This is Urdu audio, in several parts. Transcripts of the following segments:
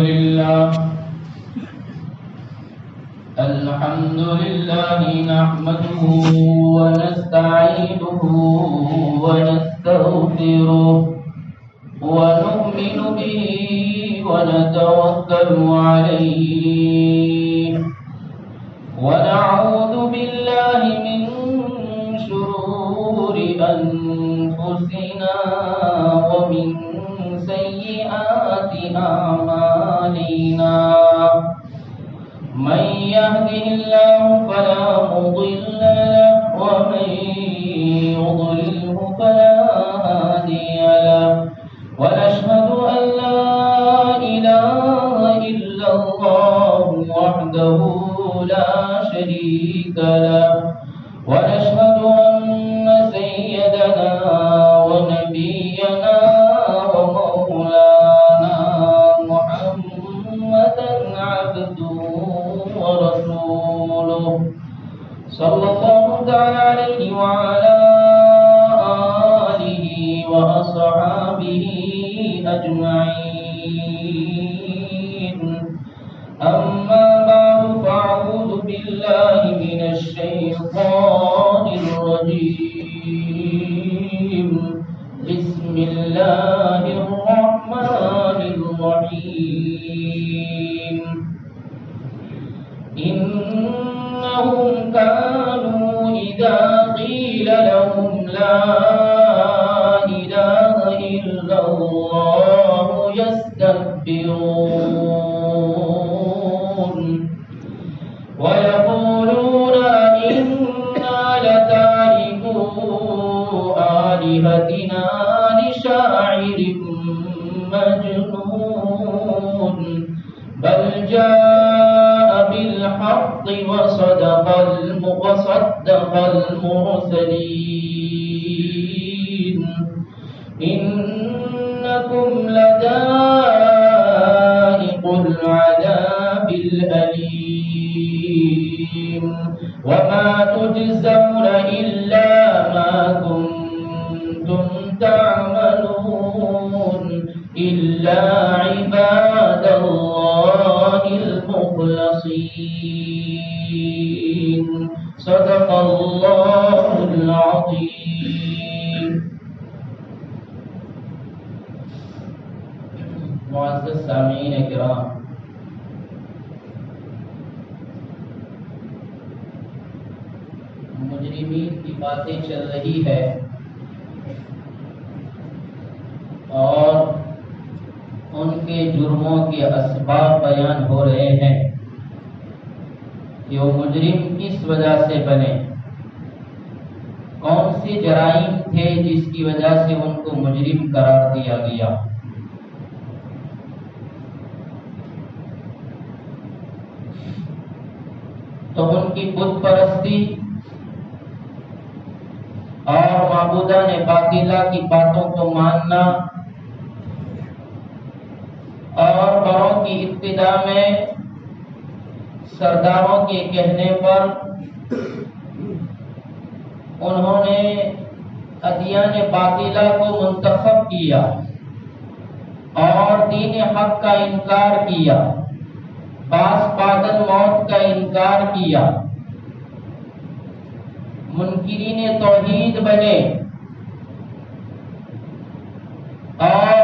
لله الحمد لله نحمده ونستعينه ونستغفره ونؤمن به ونتوكل عليه ونعوذ بالله من شرور أنفسنا ومن سيئات أعمالنا من يهده الله فلا مضل له ومن يضلله فلا هادي له ونشهد أن لا إله إلا الله وحده لا شريك له ونشهد أن سيدنا ونبينا ومولانا محمدا عبده ورسوله صلى الله تعالى عليه وعلى آله وأصحابه أجمعين أما بعد فأعوذ بالله من الشيطان الرجيم بسم الله الرحمن الرحيم إنهم كانوا إذا قيل لهم لا إله إلا الله يستكبرون ويقولون إنا لتاركو آلهتنا لشاعر مجنون بل جاء بالحق وصدق المرسلين إنكم لذائق العذاب الأليم وما تجزون إلا ما كنتم تعملون إلا عباد الله المخلصين صدق الله العظيم. معزز سامعین کرام، مجرمین کی باتیں چل رہی ہے اور ان کے جرموں کے اسباب بیان ہو رہے ہیں کہ وہ مجرم کس وجہ سے بنے، کون سے جرائم تھے جس کی وجہ سے ان کو مجرم قرار دیا گیا۔ تو ان کی بت پرستی اور معبودان باطلہ کی باتوں کو ماننا اور بڑوں کی ابتدا میں سرداروں کے کہنے پر انہوں نے ادیان باطلہ کو منتخب کیا اور دین حق کا انکار کیا، باس بادل موت کا انکار کیا، منکرین توحید بنے اور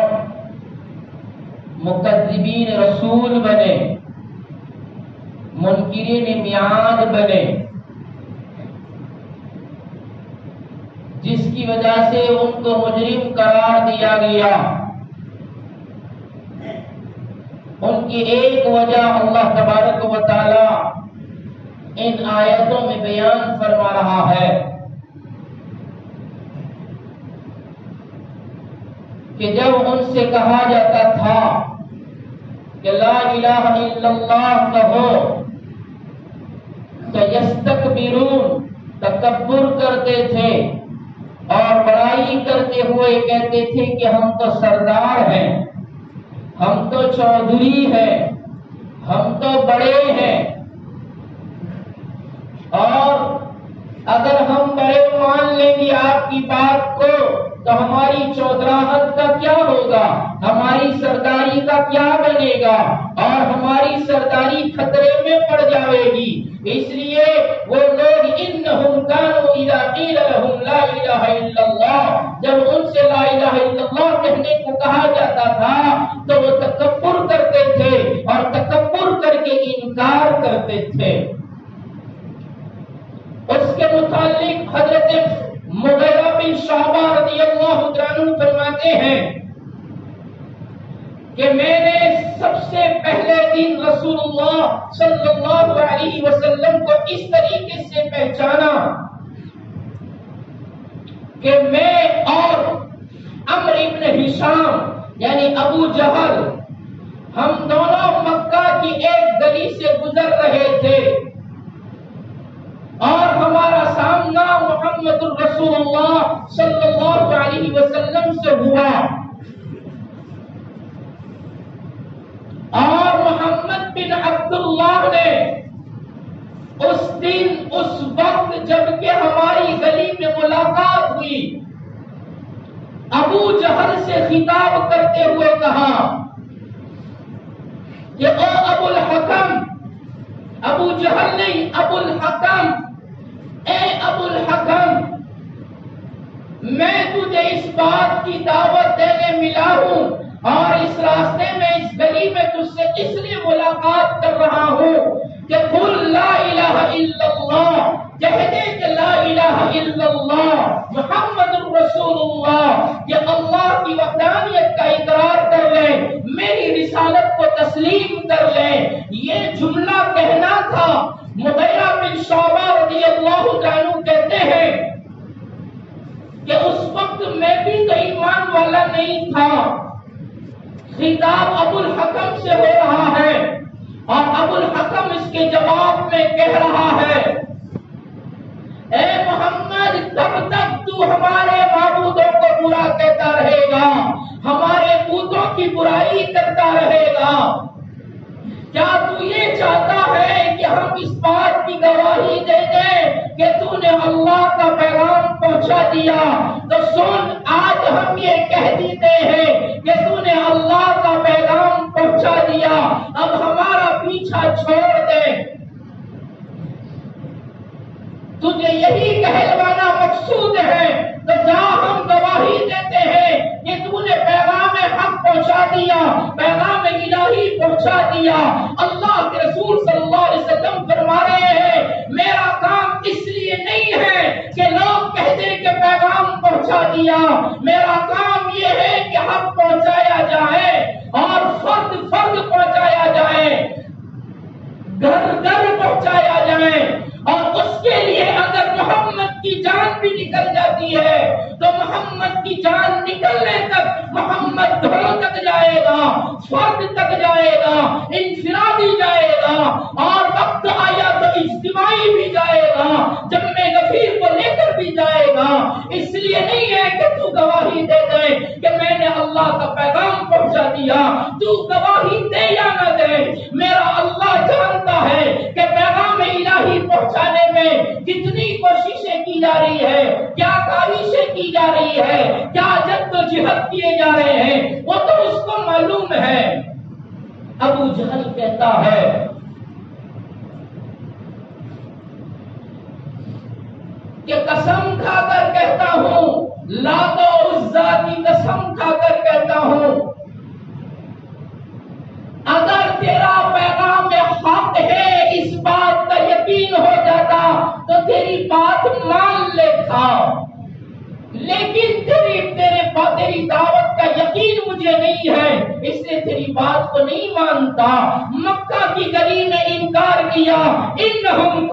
مکذبین رسول بنے، منکرین میعاد بنے، جس کی وجہ سے ان کو مجرم قرار دیا گیا۔ ان کی ایک وجہ اللہ تبارک و تعالی ان آیتوں میں بیان فرما رہا ہے کہ جب ان سے کہا جاتا تھا کہ لا الہ الا اللہ کہو تو یستکبرون، تکبر کرتے تھے اور بڑائی کرتے ہوئے کہتے تھے کہ ہم تو سردار ہیں، ہم تو چودھری ہیں، ہم تو بڑے ہیں، اور اگر ہم بڑے مان لیں گے آپ کی بات کو تو ہماری چودراہت کا کیا ہوگا، ہماری سرداری کا کیا بنے گا، اور ہماری سرداری خطرے میں پڑ جائے گی۔ اس لیے وہ لوگ انہم کانوا اذا قیل لهم لا الہ الا اللہ، جب ان سے لا الہ الا اللہ کہنے کو کہا جاتا تھا تو وہ تکبر کرتے تھے اور تکبر کر کے انکار کرتے تھے۔ اس کے متعلق حضرت مغیرہ بن شعبہ رضی اللہ عنہ فرماتے ہیں کہ میں نے سب سے پہلے دن رسول اللہ صلی اللہ علیہ وسلم کو اس طریقے سے پہچانا کہ میں اور عمرو ابن ہشام یعنی ابو جہل ہم دونوں مکہ کی ایک گلی سے گزر رہے تھے اور ہمارا سامنا محمد الرسول اللہ صلی اللہ علیہ وسلم سے ہوا، اور محمد بن عبداللہ نے اس دن اس وقت جب کہ ہماری گلی میں ملاقات ہوئی ابو جہل سے خطاب کرتے ہوئے کہا کہ او ابو الحکم، ابو جہل نہیں ابو الحکم، اے ابو الحکم، میں تجھے اس بات کی دعوت دینے ملا ہوں اور اس راستے میں اس گلی میں تجھ سے اس لیے ملاقات کر رہا ہوں کہ قل لا الہ الا اللہ، کہہ دے کہ لا الہ الا اللہ محمد الرسول اللہ، کہ اللہ کی وحدانیت کا اقرار کر لیں، میری رسالت کو تسلیم کر لیں۔ یہ جملہ کہنا تھا۔ مغیرہ بن شعبہ رضی اللہ عنہ کہتے ہیں کہ اس وقت میں بھی تو ایمان والا نہیں تھا، خطاب ابو الحکم سے ہو رہا ہے اور ابو الحکم اس کے جواب میں کہہ رہا ہے اے محمد، کب تک تو ہمارے معبودوں کو برا کہتا رہے گا، ہمارے بتوں کی برائی کرتا رہے گا؟ کیا تو یہ چاہتا ہے کہ ہم اس بات کی گواہی دے دیں کہ تو نے اللہ کا پیغام پہنچا دیا؟ تو سن، آج ہم یہ کہہ دیتے ہیں کہ تو نے اللہ کا پیغام پہنچا دیا، اب ہمارا پیچھا چھوڑ دے۔ تجھے یہی کہلوانا مقصود ہے تو جا، ہم گواہی دیتے ہیں کہ تو نے پیغام حق پہنچا دیا، پیغام الہی پہنچا دیا۔ اللہ کے رسول صلی اللہ علیہ وسلم فرما رہے ہیں میرا کام اس لیے نہیں ہے کہ لوگ کہہ دیں کہ پیغام پہنچا دیا، میرا کام یہ ہے کہ حق پہنچایا جائے اور فرد فرد پہنچایا جائے، گھر گھر پہنچایا جائے، اور اس کے لیے اگر محمد کی جان بھی نکل جاتی ہے تو محمد کی جان نکلنے تک محمد گھروں تک جائے گا، فرد تک جائے گا، انفرادی جائے گا، اور وقت آیا تو اجتماعی بھی جائے گا، جب میں غفیر کو لے کر بھی جائے گا۔ اس لیے نہیں ہے کہ تو گواہی دے دے کہ میں نے اللہ کا پیغام پہنچا دیا، تو گواہی دے یا نہ دے، میرا اللہ جانتا ہے کہ پیغام الہی پہنچانے میں کتنی کوششیں کی جا رہی ہے، کیا کاوشیں کی جا رہی ہے، کیا جد و جہد کیے جا رہے ہیں، وہ تو اس کو معلوم ہے۔ ابو جہل کہتا ہے کہ قسم کھا کر کہتا ہوں، لات و عزا کی قسم کھا کر کہتا ہوں، اگر تیرا پیغام حق ہے اس بات کا یقین ہو جاتا تو تیری بات مان لیتا، لیکن تیری دعوت کا یقین مجھے نہیں ہے، اس لیے تیری بات کو نہیں مانتا۔ مکہ کی گلی میں انکار کیا، انہم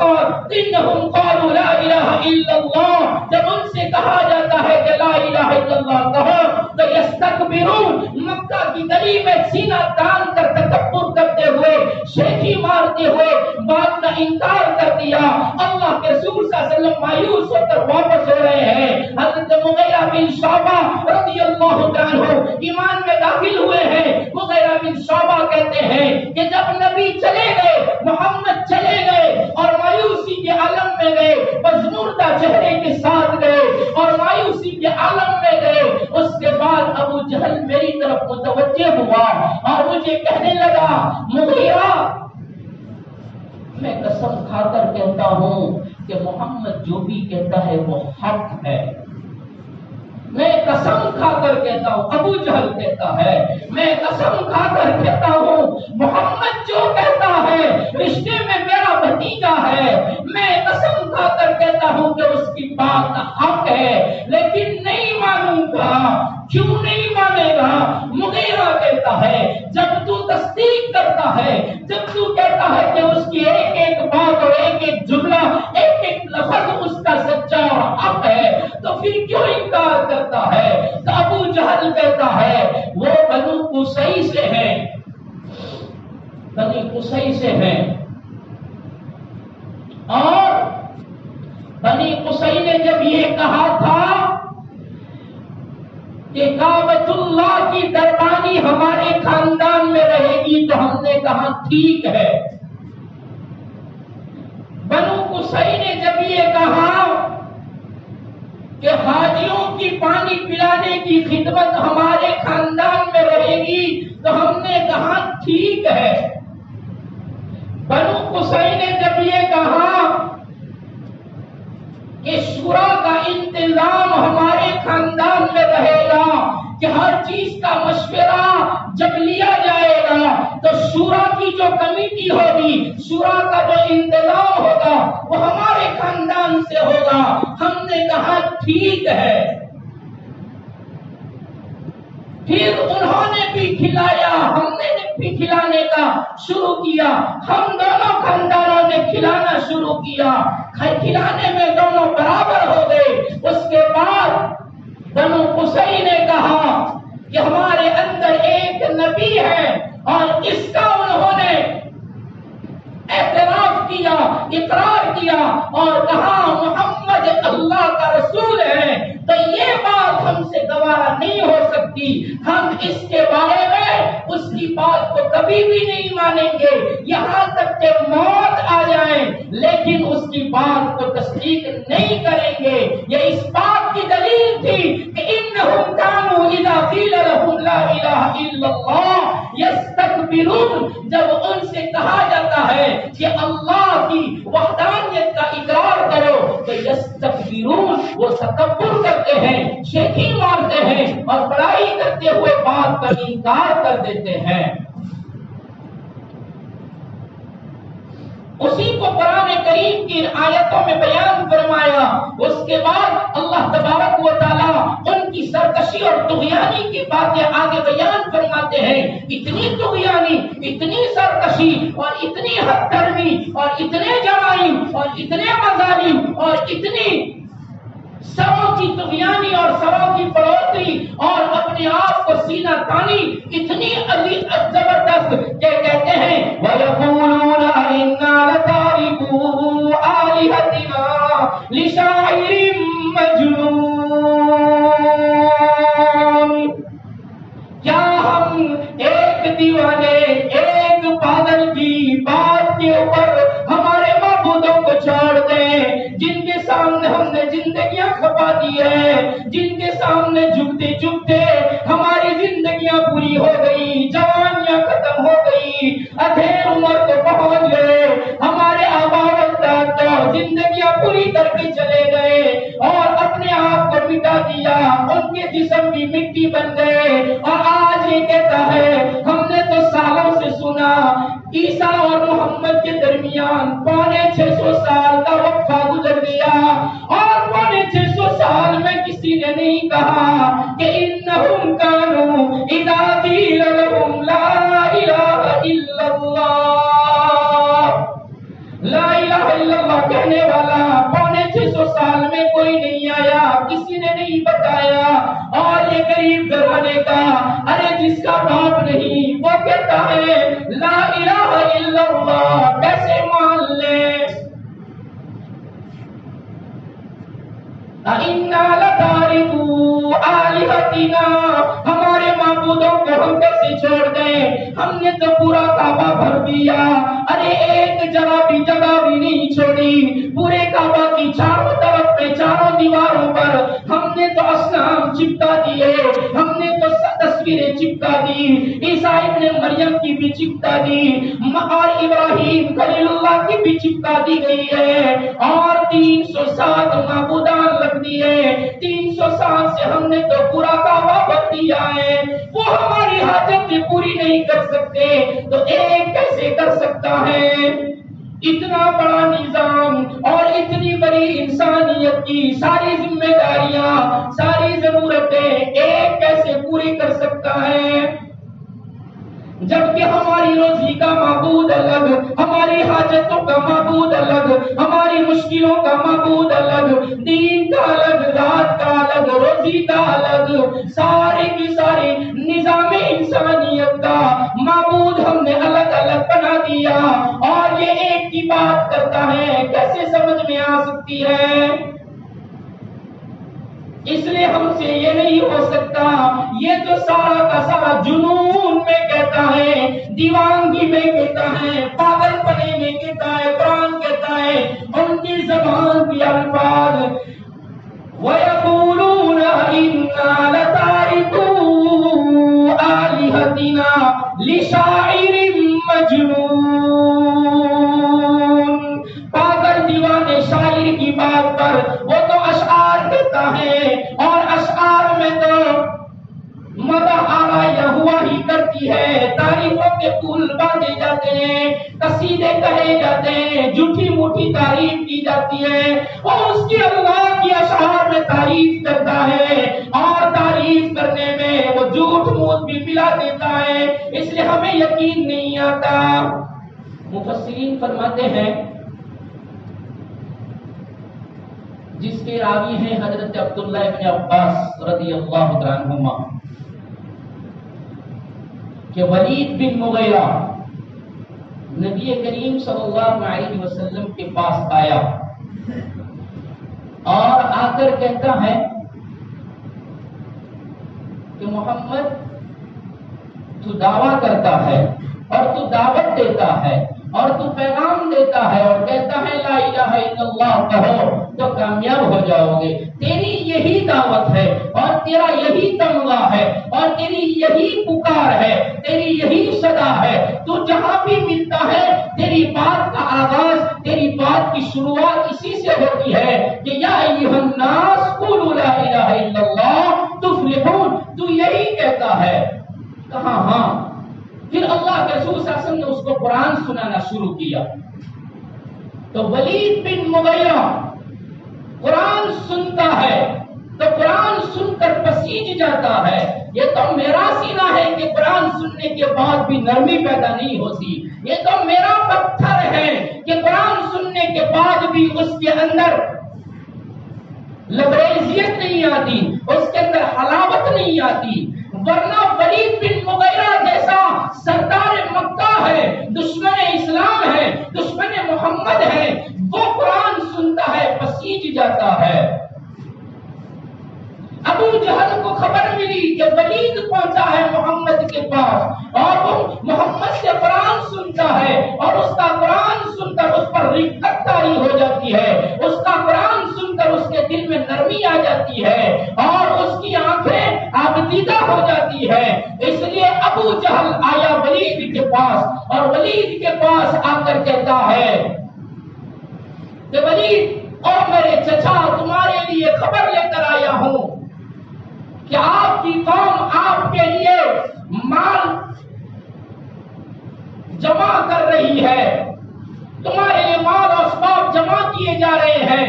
قالوا لا الہ الا اللہ، جب ان سے کہا جاتا ہے کہ لا الہ الا اللہ کہو تو یستکبرون، مکہ کی گلی میں سینہ تان کر تکبر کرتے ہوئے، شیخی مارتے ہوئے بات کا انکار کر دیا۔ اللہ کے رسول صلی اللہ علیہ وسلم مایوس ہو کر واپس ہو رہے ہیں۔ حضرت مغیرہ بن شعبہ رضی اللہ عنہ ایمان میں داخل ہوئے ہیں۔ مغیرہ بن شعبہ کہتے ہیں کہ جب نبی چلے گئے، محمد چلے گئے اور مایوسی کے عالم میں گئے، بزمردہ چہرے کے ساتھ گئے اور مایوسی کے عالم میں گئے، اس کے بعد ابو جہل میری طرف متوجہ ہوا اور مجھے کہنے لگا مغیرہ میں قسم کھا کر کہتا ہوں کہ محمد جو بھی کہتا ہے وہ حق ہے، میں قسم کھا کر کہتا ہوں، ابو جہل کہتا ہے میں قسم کھا کر کہتا ہوں محمد جو کہتا ہے رشتے میں میرا بھتیجا ہے، میں قسم کھا کر کہتا ہوں کہ اس کی بات حق ہے، لیکن نہیں مانوں گا۔ کیوں نہیں مانے گا؟ مغیرہ کہتا ہے جب تو تصدیق کرتا ہے، جب تو کہتا ہے کہ اس کی ایک ایک بات اور ایک ایک جملہ ایک ایک لفظ اس کا سچا اور حق ہے، تو پھر کیوں انکار کرتا ہے؟ تو ابو جہل کہتا ہے وہ بنو قصی سے ہے، بنی قصی سے ہے، اور بنی قصی نے جب یہ کہا تھا کہ کعبۃ اللہ کی دربانی ہمارے خاندان میں رہے گی، تو ہم نے کہا ٹھیک ہے۔ بنو قصی نے جب یہ کہا کہ حاجیوں کی پانی پلانے کی خدمت ہمارے خاندان میں رہے گی، تو ہم نے کہا ٹھیک ہے۔ بنو قصی نے جب یہ کہا کہ شورا کا انتظام ہمارے خاندان میں رہے گا، کہ ہر چیز کا مشورہ جب لیا جائے گا تو شورا کی جو کمیٹی ہوگی، شورا کا جو انتظام ہوگا وہ ہمارے خاندان سے ہوگا، ہم نے کہا ٹھیک ہے۔ پھر انہوں نے بھی کھلایا، ہم نے بھی کھلانے کا شروع کیا، ہم دونوں خاندانوں نے کھلانا شروع کیا، کھلانے میں دونوں برابر ہو گئے۔ اس کے بعد بنو قصی نے کہا کہ ہمارے اندر ایک نبی ہے، اور اس کا انہوں نے اعتراف کیا، اقرار کیا اور کہا محمد اللہ کا رسول ہے، تو یہ بات ہم سے گوارا نہیں ہو سکتی، ہم اس کے بارے میں اس کی بات کو کبھی بھی نہیں مانیں گے، یہاں تک کہ موت آ جائے، لیکن اس کی بات کو تصدیق نہیں کریں گے۔ یہ اس بات کی دلیل تھی کہ انہم کانوا اذا قیل لهم لا الہ الا اللہ یستکبرون، جب ان سے کہا جاتا ہے کہ اللہ کی وحدانیت کا اقرار کرو تو یستکبرون، وہ تکبر کرتے ہیں، شیخی مارتے ہیں اور بڑائی کرتے ہوئے بات کا انکار کر دیتے ہیں۔ اسی کو قرآن کریم کی آیتوں میں بیان فرمایا۔ اس کے بعد اللہ تبارک و تعالیٰ ان کی سرکشی اور طغیانی کی باتیں آگے بیان فرماتے ہیں۔ اتنی طغیانی، اتنی سرکشی اور اتنی حد درمی اور اتنے جرائم اور اتنے مظالم اور اتنی سروں کی طغیانی اور سروں کی بڑھوتری اور اپنے آپ کو سینہ تانی اتنی عظیم زبردست کہ کہتے ہیں وَيَقُولُونَ أَإِنَّا لَتَارِكُو آلِهَتِنَا لِشَاعِرٍ مَجْنُونٍ، کیا ہم ایک دیوانے، ایک پاگل کی بات کے اوپر ہمارے معبودوں کو چھوڑ دیں، جن کے سامنے ہم نے زندگیاں کھپا دی ہے، جن کے سامنے جھکتے جھکتے ہماری زندگیاں پوری ہو گئی، جوانیاں ختم ہو گئی، ادھیر عمر کو پہنچ گئے، ہمارے آبا و اجداد تو زندگیاں پوری کر کے چلے گئے اور اپنے آپ کو مٹا دیا، ان کے جسم بھی مٹی بن گئے، اور آج یہ کہتا ہے ہم نے تو سالوں سے سنا عیسیٰ اور محمد کے درمیان 650 سال کا وقفہ گزر گیا، اور 650 سال میں کسی نے نہیں کہا کہ انہم کانوا اذا قیل لهم لا الہ الا اللہ، لا الہ الا اللہ کہنے والا 650 سال میں کوئی نہیں آیا، کسی نے نہیں بتایا۔ اور یہ غریب گھرانے کا، ارے جس کا باپ نہیں، وہ کہتا ہے لا الہ الا اللہ، کیسے مان لے؟ اِنَّا لَتَارِكُو آلِهَتِنَا، ہمارے معبودوں کو ہم کیسے چھوڑ دیں؟ ہم نے تو پورا کعبہ بھر دیا، ارے ایک جگہ بھی نہیں چھوڑی، پورے کعبہ کی چاروں طرف میں چاروں دیواروں پر ہم نے تو اصنام چپکا دیے، ہم نے تو تصویریں چپکا دی، عیسیٰ ابن مریم کی بھی چپکا دی اور ابراہیم خلیل اللہ کی بھی چپکا دی گئی ہے، اور 307 معبودان رکھ دیے، 307 سے ہم نے تو پورا کعبہ بھر دیا ہے، وہ ہماری حاجت پوری نہیں کر سکتے تو ایک کیسے کر سکتا ہے؟ اتنا بڑا نظام اور اتنی بڑی انسانیت کی ساری ذمہ داریاں، ساری ضرورتیں ایک کیسے پوری کر سکتا ہے؟ جبکہ ہماری روزی کا معبود الگ، ہماری حاجتوں کا معبود الگ، ہماری مشکلوں کا معبود الگ، دین کا الگ، رات کا الگ، روزی کا الگ، ساری کی ساری نظام انسانیت کا معبود ہم نے الگ الگ بنا دیا، اور یہ ایک کی بات کرتا ہے، کیسے سمجھ میں آ سکتی ہے؟ اس لیے ہم سے یہ نہیں ہو سکتا، یہ تو سارا کا سارا جنون میں کہتا ہے، دیوانگی میں کہتا ہے، پاگل پنے میں کہتا ہے، قرآن کہتا ہے ان کی زبان کی الفاظ وَيَقُولُونَ إِنَّا لَتَارِكُو آلِهَتِنَا لِشَاعِرٍ مَجْنُونٍ۔ پاگل دیوانے شاعر کی بات پر وہ تو اشعار کہتا ہے، اور اشعار میں تو مدح آرایا ہوا ہی کرتی ہے، تعریفوں کے پھول باندھے جاتے ہیں، قصیدے کہے جاتے ہیں، جھوٹی موٹی تعریف کی جاتی ہے، اور اس کی اللہ کی اشعار میں تعریف کرتا ہے، اور تعریف کرنے میں وہ جھوٹ موٹ بھی ملا دیتا ہے، اس لیے ہمیں یقین نہیں آتا۔ مفسرین فرماتے ہیں، جس کے راوی ہیں حضرت عبداللہ ابن عباس رضی اللہ عنہما، کہ ولید بن مغیرہ نبی کریم صلی اللہ علیہ وسلم کے پاس آیا اور آ کر کہتا ہے کہ محمد تو دعویٰ کرتا ہے اور تو دعوت دیتا ہے اور تو پیغام دیتا ہے اور کہتا ہے لا الہ الا اللہ کہو تو کامیاب ہو جاؤ گے، تیری یہی دعوت ہے اور تیرا یہی تمغہ ہے اور تیری یہی پکار ہے، تیری یہی صدا ہے، تو جہاں بھی ملتا ہے تیری بات کا آغاز، تیری بات کی شروعات اسی سے ہوتی ہے کہ یا ایھا الناس قولوا لا الہ الا اللہ تفلحون، تو یہی کہتا ہے۔ کہا ہاں، پھر اللہ کے رسول صلی اللہ علیہ وسلم نے اس کو قرآن سنانا شروع کیا، تو ولید بن مغیرہ قرآن سنتا ہے تو قرآن سن کر پسیج جاتا ہے، یہ تو میرا سینہ ہے کہ قرآن سننے کے بعد بھی نرمی پیدا نہیں ہوتی، یہ تو میرا پتھر ہے کہ قرآن سننے کے بعد بھی اس کے اندر لبریزیت نہیں آتی، اس کے اندر حلاوت نہیں آتی، ورنہ ولید بن مغیرہ جیسا سردار مکہ ہے، دشمن اسلام ہے، دشمن محمد ہے، وہ قرآن سنتا ہے پسیج جاتا ہے۔ ابو جہل کو خبر ملی کہ ولید پہنچا ہے محمد کے پاس اور وہ محمد سے قرآن سنتا ہے، اور اس کا قرآن سن کر اس پر رقت طاری ہو جاتی ہے، اس کا قرآن سن کر اس کے دل میں نرمی آ جاتی ہے اور اس کی آنکھیں آبدیدہ ہو جاتی ہے۔ اس لیے ابو جہل آیا ولید کے پاس اور ولید کے پاس آ کر کہتا ہے کہ ولید اور میرے چچا تمہارے لیے خبر لے کر آیا ہوں کہ آپ کی قوم آپ کے لیے مال جمع کر رہی ہے، تمہارے لیے مال اور اسباب جمع کیے جا رہے ہیں۔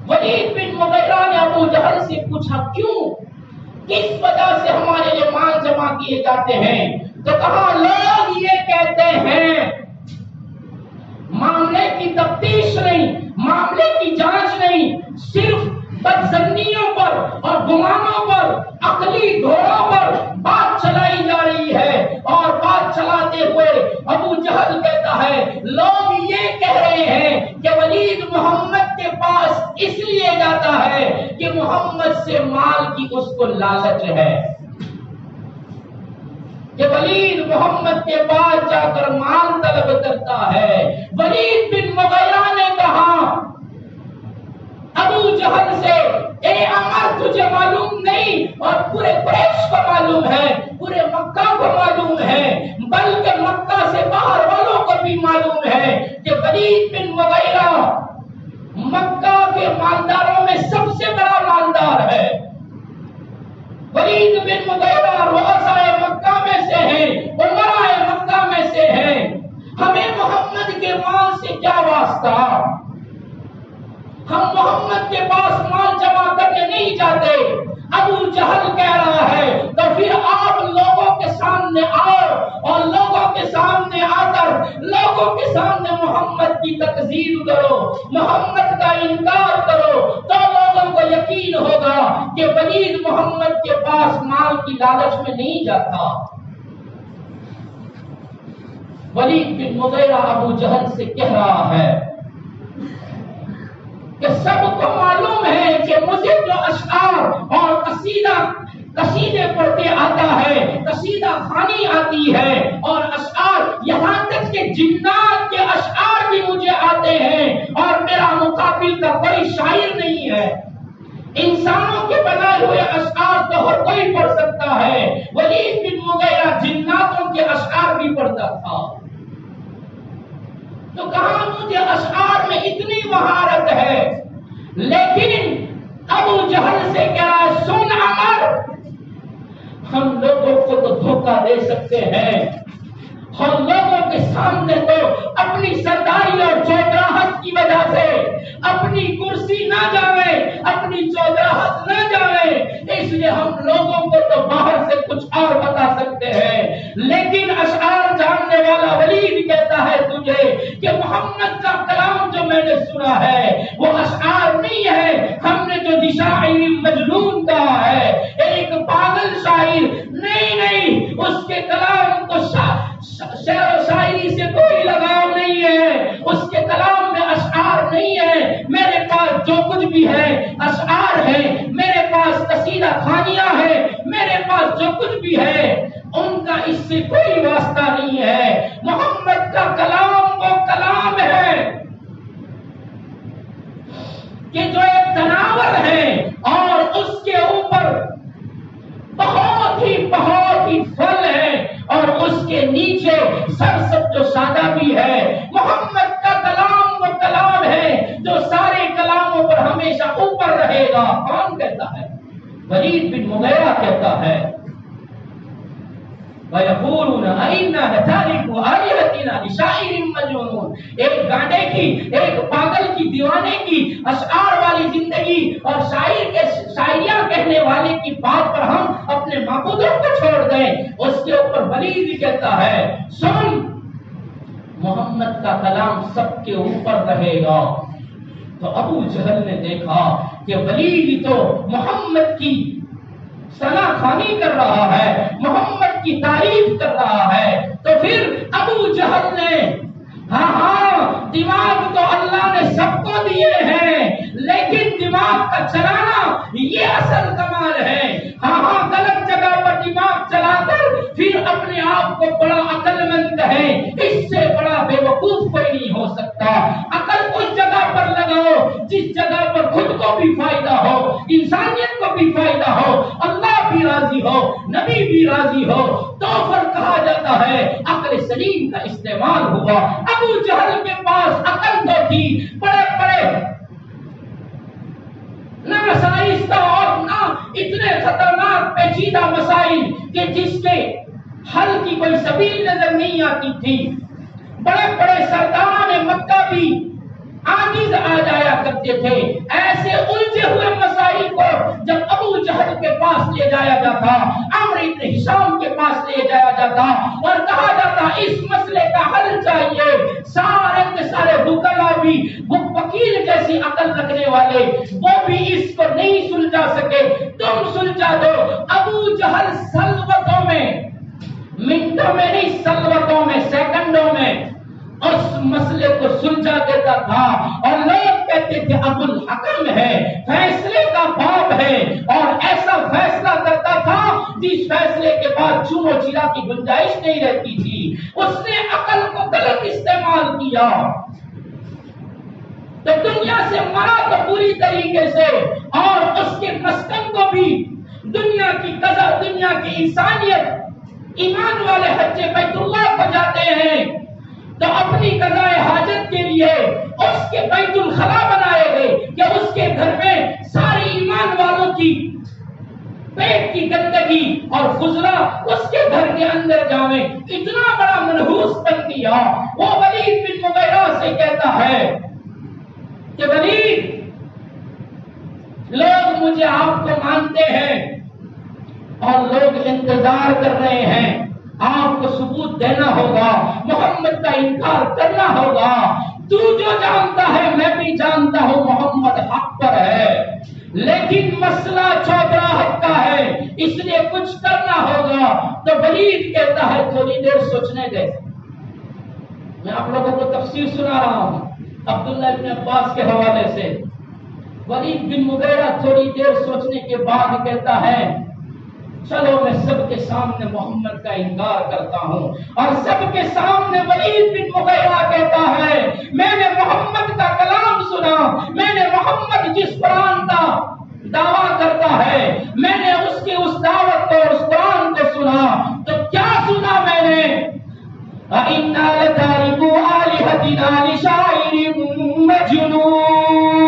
ولید بن مغیرہ نے ابو جہل سے پوچھا کیوں، کس وجہ سے ہمارے لیے مال جمع کیے جاتے ہیں؟ تو کہا لوگ یہ کہتے ہیں معاملے کی تفتیش نہیں، معاملے کی جانچ نہیں، صرف بدظنیوں پر اور گمانوں پر، عقلی گھوڑوں پر بات چلائی جا رہی ہے، اور بات چلاتے ہوئے ابو جہل کہتا ہے لوگ یہ کہہ رہے ہیں کہ ولید محمد کے پاس اس لیے جاتا ہے کہ محمد سے مال کی اس کو لالچ ہے، کہ ولید محمد کے پاس جا کر مال طلب کرتا ہے۔ ولید بن مغیرہ نے کہا ابو جہل جہل سے اے عمر تجھے معلوم نہیں اور پورے قریش کو معلوم ہے، پورے مکہ کو معلوم ہے، بلکہ مکہ سے باہر والوں کو بھی معلوم ہے کہ ولید بن مغیرہ مکہ کے مالداروں میں سب سے بڑا مالدار ہے۔ ولید بن مغیرہ رؤسائے مکہ میں سے ہے، امراء مکہ میں سے ہے، ہمیں محمد کے مال سے کیا واسطہ؟ ہم محمد کے پاس مال جمع کرنے نہیں جاتے۔ ابو جہل کہہ رہا ہے تو پھر آپ لوگوں کے سامنے آؤ اور لوگوں کے سامنے آ کر لوگوں کے سامنے محمد کی تکذیب کرو، محمد کا انکار کرو، تو لوگوں کو یقین ہوگا کہ ولید محمد کے پاس مال کی لالچ میں نہیں جاتا۔ ولید بن مغیرہ ابو جہل سے کہہ رہا ہے کہ سب کو معلوم ہے کہ مجھے جو اشعار اور قصیدے پڑھتے آتا ہے، قصیدہ خوانی آتی ہے، اور اشعار یہاں تک کہ جنات کے اشعار بھی مجھے آتے ہیں، اور میرا مقابل کا کوئی شاعر نہیں ہے۔ انسانوں کے بنائے ہوئے اشعار تو ہر کوئی پڑھ سکتا ہے، ولید بن مغیرہ جناتوں کے اشعار بھی پڑھتا تھا۔ تو کہاں مجھے اشعار میں اتنی مہارت ہے، لیکن ابو جہل سے کہہ رہا ہے سن عمر، ہم لوگوں کو تو دھوکہ دے سکتے ہیں، ہم لوگوں کے سامنے تو اپنی سرداری اور چودراہٹ کی وجہ سے اپنی کرسی نہ جاوے، اپنی چودراہٹ نہ جاوے، اس لیے ہم لوگوں کو تو باہر سے کچھ اور بتا سکتے ہیں، لیکن اشعار جاننے والا ولید کہتا ہے تجھے کہ محمد کا کلام جو میں نے سنا ہے وہ اشعار نہیں ہے، ہم نے جو شاعر مجنون کہا ہے، ایک پاگل شاعر نہیں، اس کے کلام کو شعر و شاعری سے کوئی لگاؤ نہیں ہے، اس کے کلام میں اشعار نہیں ہے، میرے پاس جو کچھ بھی ہے اشعار ہے، میرے پاس قصیدہ خوانیاں ہے، میرے پاس جو کچھ بھی ہے ان کا اس سے کوئی واسطہ نہیں ہے، محمد کا کلام وہ کلام ہے کہ جو ایک تناور ہے اور اس کے اوپر بہت ہی پھل ہے اور اس کے نیچے سرسبز جو سادہ بھی ہے۔ محمد کا کلام وہ کلام ہے جو سارے کلاموں پر ہمیشہ اوپر رہے گا۔ کون کہتا ہے؟ ولید بن مغیرہ کہتا ہے وَيَقُولُونَ أَإِنَّا لَتَارِكُو آلِهَتِنَا لِشَاعِرٍ مَجْنُونٍ، ایک گانڈے کی، ایک پاگل کی، دیوانے کی اشعار والی زندگی اور شاعریاں کہنے والے کی بات پر ہم اپنے معبودوں کو چھوڑ دیں۔ اس کے اوپر ولید کہتا ہے سن، محمد کا کلام سب کے اوپر رہے گا۔ تو ابو جہل نے دیکھا کہ ولید تو محمد کی ثنا خوانی کر رہا ہے، محمد کی تعریف کر رہا ہے، تو پھر ابو جہل نے ہاں دماغ تو اللہ نے سب کو دیے ہیں، لیکن دماغ کا چلانا یہ اصل کمال ہے۔ ہاں غلط جگہ پر دماغ چلا کر پھر اپنے آپ کو بڑا عقل مند کہے، اس سے بڑا بے وقوف کوئی نہیں ہو سکتا۔ عقل اس جگہ پر لگاؤ جس جگہ پر خود کو بھی فائدہ ہو، انسانیت کو بھی فائدہ ہو، اللہ بھی راضی ہو، نبی بھی راضی ہو، تو پھر کہا جاتا ہے عقل سلیم کا استعمال ہوا۔ ابو جہل کے پاس عقل تو تھی، بڑے نہ مسائل اور نہ اتنے خطرناک پیچیدہ مسائل کہ جس کے حل کی کوئی سبیل نظر نہیں آتی تھی۔ بڑے سرداران مکہ بھی عاجز آ جایا کرتے تھے، ایسے الجھے ہوئے مسائل کو جب ابو جہل کے پاس لے جایا جاتا، عمرو بن ہشام کے پاس لے جایا جاتا اور کہا جاتا اس مسئلے کا حل چاہیے، سارے کے سارے حکما بھی وکیل جیسی عقل رکھنے والے وہ بھی اس کو نہیں سلجھا سکے، تم سلجھا دو۔ ابو جہل سلوتوں میں، منٹوں میں نہیں سلوتوں میں، سیکنڈوں میں اس مسئلے کو سلجھا دیتا تھا، اور لوگ کہتے تھے ابو الحکم ہے، فیصلے کا باب ہے، اور ایسا فیصلہ کرتا تھا جس فیصلے کے بعد چون و چرا کی گنجائش نہیں رہتی تھی۔ اس نے عقل کو غلط استعمال کیا۔ تو دنیا سے مرا تو پوری طریقے سے، اور اس کے مسکن کو بھی دنیا کی قدر، دنیا کی انسانیت، ایمان والے حج بیت اللہ کو جاتے ہیں تو اپنی قضاء حاجت کے لیے اس کے بیت الخلا بنائے گئے کہ اس کے گھر میں ساری ایمان والوں کی پیٹ کی گندگی اور فضلہ اس کے گھر کے اندر جاویں۔ اتنا بڑا منحوس بن گیا۔ وہ ولید بن مغیرہ سے کہتا ہے کہ ولید، لوگ مجھے آپ کو مانتے ہیں اور لوگ انتظار کر رہے ہیں، آپ کو ثبوت دینا ہوگا، محمد کا انکار کرنا ہوگا۔ تو جو جانتا ہے میں بھی جانتا ہوں محمد حق پر ہے، لیکن مسئلہ چودراہٹ کا ہے، اس لیے کچھ کرنا ہوگا۔ تو ولید کہتا ہے تھوڑی دیر سوچنے دے۔ میں آپ لوگوں کو تفسیر سنا رہا ہوں عبداللہ ابن عباس کے حوالے سے۔ ولید بن مغیرہ تھوڑی دیر سوچنے کے بعد کہتا ہے چلو میں سب کے سامنے محمد کا انکار کرتا ہوں، اور سب کے سامنے ولید بن مغیرہ کہتا ہے میں نے محمد کا کلام سنا، میں نے محمد جس قرآن کا دعویٰ کرتا ہے میں نے اس کی اس دعوت کو، اس قرآن کو سنا۔ تو کیا سنا میں نے؟ اِنَّا لَتَارِكُو آلِهَتِنَا لِشَاعِرٍ مَجْنُونٍ۔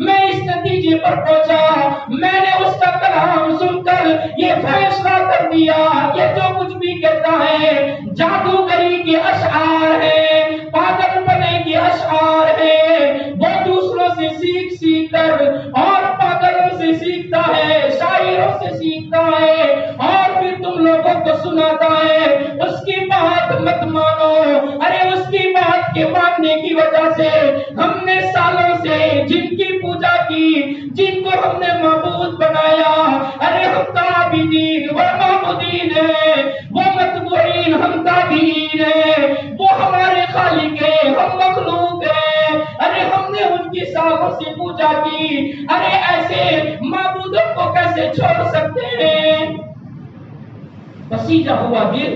میں اس نتیجے پر پہنچا، میں نے اس کا کلام سن کر یہ فیصلہ کر دیا یہ جو کچھ بھی کہتا ہے جادوگری کے اشعار ہے، پاگل بنے کے اشعار ہے، وہ دوسروں سے سیکھ کر اور پاگلوں سے سیکھتا ہے، شاعروں سے سیکھتا ہے اور پھر تم لوگوں کو سناتا ہے۔ اس کی بات مت مانو، ارے اس کی بات کے ماننے کی وجہ سے ہم نے سالوں سے جن کی پوجا کی، جن کو ہم نے معبود بنایا، ارے ہم تو عابدین و معبودین ہیں، وہ متبوعین ہم تابعین ہیں، وہ ہمارے خالق ہیں ہم مخلوق ہیں، ارے ہم نے ان کی سالوں سے پوجا کی، ارے ایسے معبودوں کو کیسے چھوڑ سکتے ہیں؟ بسیجا ہوا دل،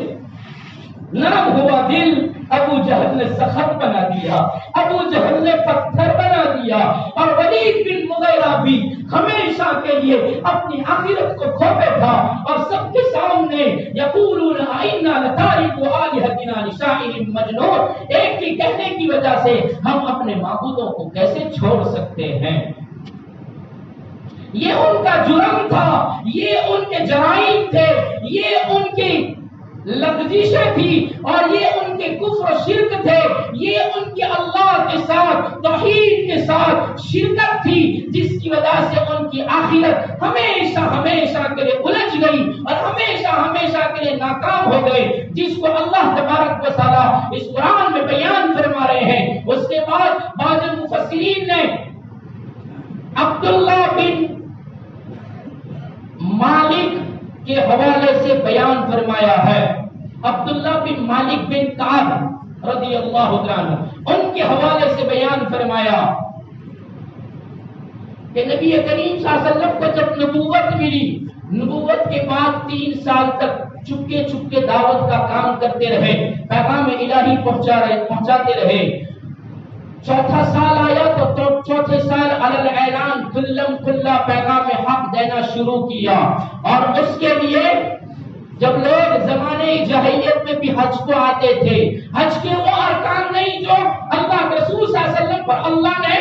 نرم ہوا دل ابو جہل نے سخت بنا دیا، ابو جہل نے پتھر بنا دیا، اور ولید بن مغیرہ بھی ہمیشہ کے لیے اپنی آخرت کو کھو بیٹھا اور سب کے سامنے یقولون اِنَّا لَتَارِكُو آلِهَتِنَا لِشَاعِرٍ مَجْنُونٍ، ایک ہی کہنے کی وجہ سے ہم اپنے معبودوں کو کیسے چھوڑ سکتے ہیں؟ یہ ان کا جرم تھا، یہ ان کے جرائم تھے، یہ ان کی لغزشیں تھی، اور یہ ان کے کفر و شرک تھے، یہ ان کے اللہ کے ساتھ توحید کے ساتھ شرکت تھی، جس کی وجہ سے ان کی آخرت ہمیشہ ہمیشہ کے لیے الجھ گئی اور ہمیشہ ہمیشہ کے لیے ناکام ہو گئے، جس کو اللہ تبارک و تعالی اس قرآن میں بیان فرما رہے ہیں۔ اس کے بعد بعض مفسرین نے عبداللہ بن مالک کے حوالے سے بیان فرمایا ہے، عبداللہ بن مالک بن کعب رضی اللہ عنہ، ان کے حوالے سے بیان فرمایا کہ نبی کریم صلی اللہ علیہ وسلم کو جب نبوت ملی، نبوت کے بعد 3 سال تک چپکے چپکے دعوت کا کام کرتے رہے، پیغام الہی پہنچاتے رہے۔ چوتھا سال آیا تو چوتھے سال علی الاعلان کھلا پیغام حق دینا شروع کیا، اور اس کے لیے جب لوگ زمانے جاہلیت میں بھی حج کو آتے تھے، حج کے وہ ارکان نہیں جو اللہ کے رسول صلی اللہ علیہ وسلم پر اللہ نے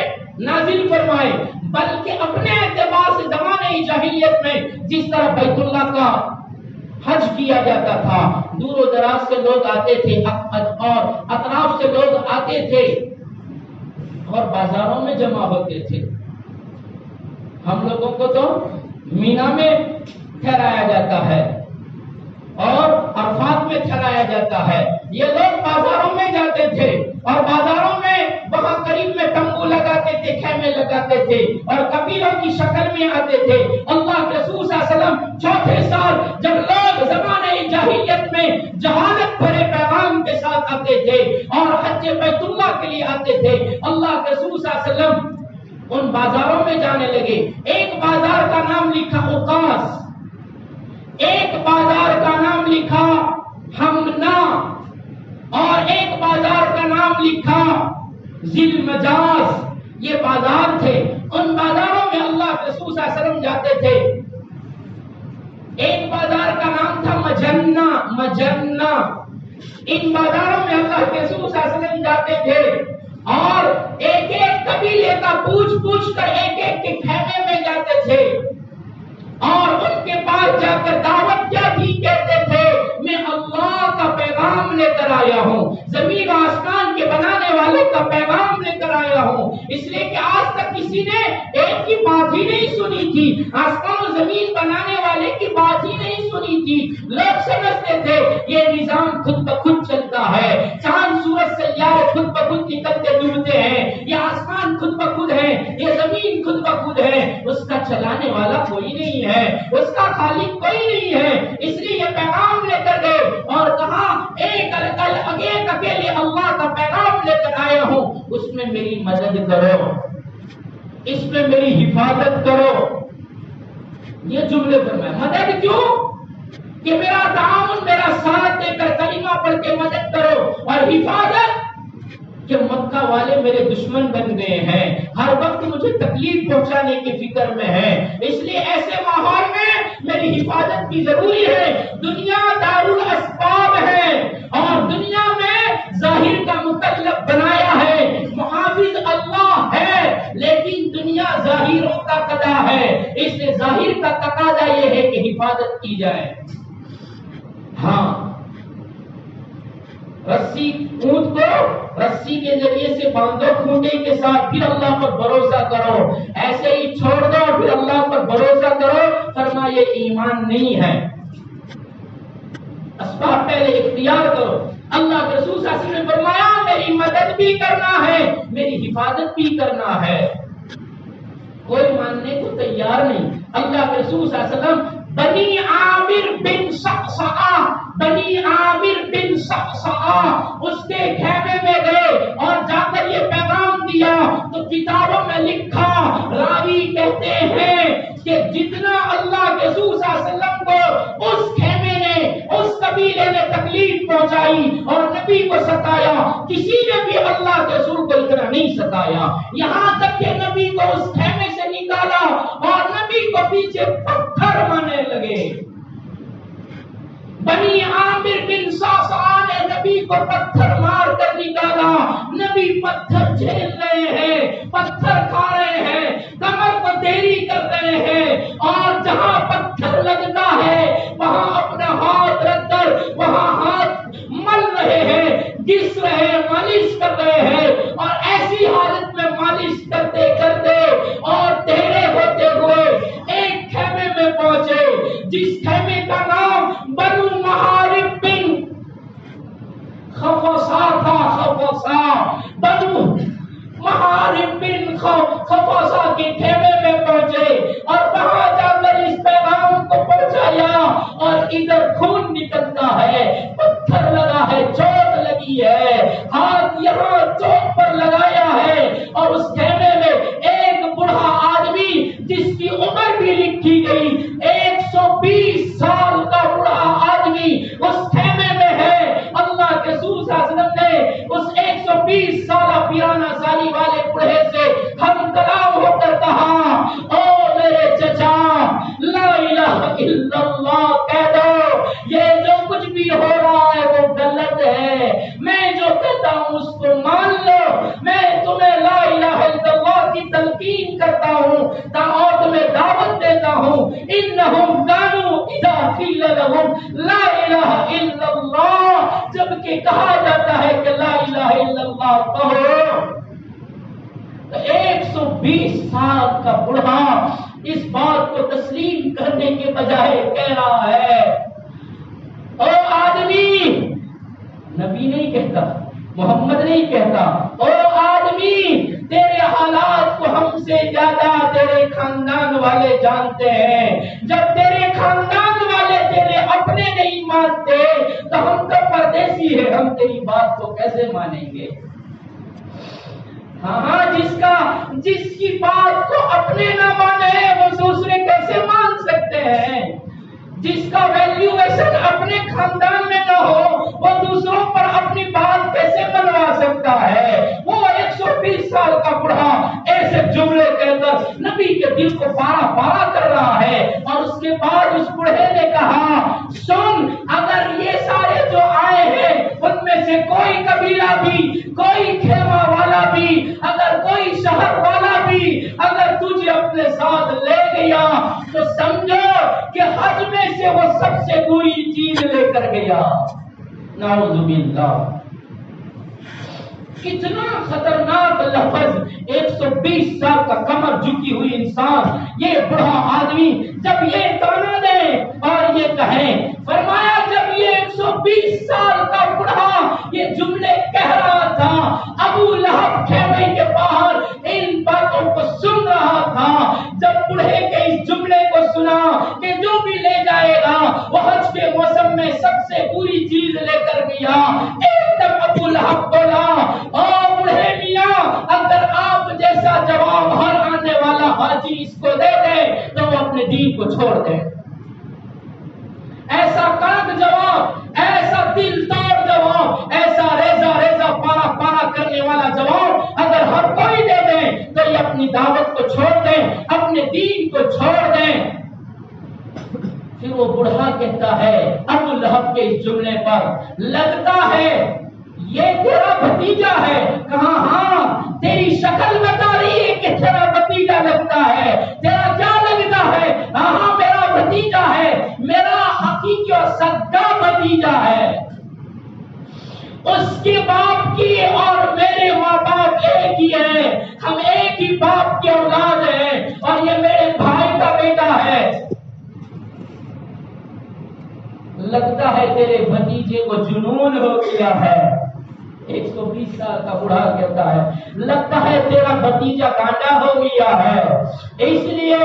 نازل فرمائے، بلکہ اپنے اعتبار سے زمانے جاہلیت میں جس طرح بیت اللہ کا حج کیا جاتا تھا، دور و دراز سے لوگ آتے تھے اور اطراف سے لوگ آتے تھے اور بازاروں میں جمع ہوتے تھے۔ ہم لوگوں کو تو مینا میں ٹھہرایا جاتا ہے اور عرفات میں ٹھہرایا جاتا ہے، یہ لوگ بازاروں میں جاتے تھے اور بازاروں میں وہاں قریب میں تمبو لگاتے تھے، خیمے لگاتے تھے اور قبیلوں کی شکل میں آتے تھے۔ اللہ کے رسول صلی اللہ علیہ وسلم چوتھے سال جب لوگ زمانے جاہلیت میں جہالت بھرے پیغام کے ساتھ آتے تھے اور حج بیت اللہ کے لیے آتے تھے، اللہ کے رسول صلی اللہ علیہ وسلم ان بازاروں میں جانے لگے۔ ایک بازار کا نام لکھا اوقاس، ایک بازار کا نام لکھا ہمنا، اور ایک بازار کا نام لکھا ذل مجاز، یہ بازار تھے، ان بازاروں میں اللہ کے رسول صلی اللہ علیہ وسلم جاتے تھے۔ ایک بازار کا نام تھا مجنہ، ان بازاروں میں اللہ کے رسول صلی اللہ علیہ وسلم جاتے تھے اور ایک ایک قبیلے کا پوچھ کر ایک ایک کے خیمے میں جاتے تھے اور ان کے پاس جا کر دعوت کیا تھی، کہتے تھے میں اللہ کا پیغام لے کر آیا ہوں، زمین و آسمان کے بنانے والے کا پیغام لے کر آیا ہوں، اس لیے کہ آج تک کسی نے ایک کی بات ہی نہیں سنی تھی، آسمان و زمین بنانے والے کی بات ہی نہیں سنی تھی۔ لوگ سمجھتے تھے یہ نظام خود بخود چلتا ہے، چاند سورج سیارے خود بخود نکلتے ڈوبتے ہیں، یہ آسمان خود بخود ہے، یہ زمین خود بخود ہے، اس کا چلانے والا کوئی نہیں ہے، اس کا خالق کوئی نہیں ہے۔ اس لیے یہ پیغام لے کر گئے اور کہا ایک اکیلے اللہ کا پیغام لے کر آیا ہوں، اس میں میری مدد کرو، اس میں میری حفاظت کرو۔ یہ جملے پر میں مدد کیوں کہ میرا تعاون، میرا ساتھ دے کر کلمہ پڑھ کے مدد کرو، اور حفاظت کہ مکہ والے میرے دشمن بن گئے ہیں، ہر وقت مجھے تکلیف پہنچانے کی فکر میں ہے، اس لیے ایسے ماحول میں میری حفاظت کی ضروری ہے۔ دنیا دارالاسباب ہے اور دنیا میں ظاہر کا مطلب بنایا ہے، محافظ اللہ ہے، لیکن دنیا ظاہروں کا قضا ہے، اس لیے ظاہر کا تقاضا یہ ہے کہ حفاظت کی جائے۔ ہاں، رسی اونٹ کو رسی کے ذریعے سے باندھو کھوٹے کے ساتھ، پھر اللہ پر بھروسہ کرو، ایسے ہی چھوڑ دو پھر اللہ پر بھروسہ کرو، فرمایا یہ ایمان نہیں ہے۔ اسباب پہلے اختیار کرو۔ اللہ کے رسول صلی اللہ علیہ وسلم نے فرمایا میری مدد بھی کرنا ہے، میری حفاظت بھی کرنا ہے۔ کوئی ماننے کو تیار نہیں۔ اللہ کے رسول صلی اللہ علیہ وسلم بنی عامر بن صعصعہ اس کے خیمے میں گئے اور جا کر یہ پیغام دیا تو کتابوں میں لکھا، راوی کہتے ہیں کہ جتنا اللہ کے رسول صلی اللہ علیہ وسلم کو اس خیمے نے، اس قبیلے نے تکلیف پہنچائی اور نبی کو ستایا، کسی نے بھی اللہ کے رسول کو اتنا نہیں ستایا، یہاں تک کہ نبی کو اس خیمے سے نکالا اور نبی کو پیچھے پتھر مارنے لگے۔ بنی عامر بن صعصعہ نے نبی کو پتھر مار کر نکالا، نبی پتھر جھیل رہے ہیں، پتھر کھا رہے ہیں، کمر کو دیری کر رہے ہیں، اور جہاں پتھر لگتا ہے وہاں اپنا ہاتھ رکھ کر وہاں ہاتھ مل رہے ہیں، گس رہے ہیں، مالش کر رہے ہیں، اور ایسی حالت میں مالش کرتے کرتے اور ٹھہرے ہوتے ہوئے ایک خیمے میں پہنچے، جس خیمے کا نام بنو محارب بن خفصا تھا۔ بنو محارب بن خفصا کے خیمے میں پہنچے اور وہاں جا کر اس پیغام کو پہنچایا، اور ادھر خون نکلتا ہے، پتھر لگا ہے، چوٹ لگی ہے، ہاتھ یہاں چوٹ پر لگایا ہے، اور اس خیمے میں ایک بوڑھا آدمی جس کی عمر بھی لکھی گئی 120 سال کا بوڑھا آدمی اس خیمے میں ہے۔ اللہ کے رسول صلی اللہ علیہ وسلم نے اس 120 سالہ پیرانہ سالی والے بوڑھے سے ہم کلام ہو کر کہا، او میرے چچا، لا الہ الا اللہ کہہ دو، یہ جو کچھ بھی ہو رہا ہے وہ غلط ہے، میں جو کہتا ہوں اس کو مان لو، میں تمہیں لا الہ الا اللہ کی تلقین کرتا ہوں اور تمہیں دعوت دیتا ہوں۔ انہم کانوا اذا قیل لہم لا الہ الا اللہ، جب کہ کہا جاتا ہے کہ لا الہ الا اللہ کہو، تو 120 سال کا بوڑھا اس بات کو تسلیم کرنے کے بجائے کہہ رہا ہے، او آدمی، نبی نہیں کہتا، محمد نہیں کہتا، او آدمی، تیرے حالات کو ہم سے زیادہ تیرے خاندان والے جانتے ہیں، جب تیرے خاندان والے تیرے اپنے نہیں مانتے تو ہم تو پردیسی ہیں، ہم تیری بات کو کیسے مانیں گے؟ ہاں، جس کی بات کو اپنے نہ مانے وہ دوسرے کیسے مان سکتے ہیں؟ جس کا ویلیویشن اپنے خاندان میں نہ ہو وہ دوسروں پر اپنی بات کیسے منوا سکتا ہے؟ وہ کو پارا پارا کر رہا ہے. اور اس کے بعد اس بوڑھے نے کہا سن, اگر یہ سارے جو آئے ہیں ان میں سے کوئی قبیلہ بھی, کوئی خیمہ والا بھی, اگر کوئی شہر والا بھی اگر تجھے اپنے ساتھ لے گیا تو سمجھو کہ حج میں سے وہ سب سے بری چیز لے کر گیا. نعوذ باللہ. کتنا خطرناک لفظ. 120 سال کا کمر جھکی ہوئی انسان, یہ بڑھا آدمی جب یہ تانا دے اور یہ کہیں, فرمایا جب یہ 120 سال کا بڑھا یہ جملے کہہ رہا تھا, ابو لہب خیمے کے باہر ان باتوں کو سن رہا تھا. جب بڑھے کے اس جملے کو سنا کہ جو بھی لے جائے گا وہ حج کے موسم میں سب سے بری چیز لے کر گیا, ایک دم ابو لہب بولا او بڑھے میاں, اگر آپ جیسا جواب ہر آنے والا حاجی اس کو دے دے تو وہ اپنے دین کو چھوڑ دے. ایسا کڑک جواب, ایسا دل توڑ جواب, ایسا ریزہ ریزہ پارا پارا کرنے والا جواب اگر ہر کوئی دے دے تو یہ اپنی دعوت کو چھوڑ دیں, اپنے دین کو چھوڑ دیں. پھر وہ بڑھا کہتا ہے ابو لہب کے اس جملے پر, لگتا ہے یہ تیرا بھتیجا ہے. کہا ہاں, تیری شکل بتا رہی ہے کہ تیرا بھتیجا لگتا ہے. تیرا کیا لگتا ہے؟ ہاں میرا بھتیجا ہے, میرا حقیقی اور صدقہ بھتیجا ہے. اس کے باپ کی اور میرے ماں باپ ایک ہی ہیں, ہم ایک ہی باپ کے اولاد ہیں, اور یہ میرے بھائی کا بیٹا ہے. لگتا ہے تیرے بھتیجے کو جنون ہو گیا ہے. 120 سال کا بوڑھا کہتا ہے لگتا ہے تیرا بھتیجا گانڈا ہو گیا ہے. اس لیے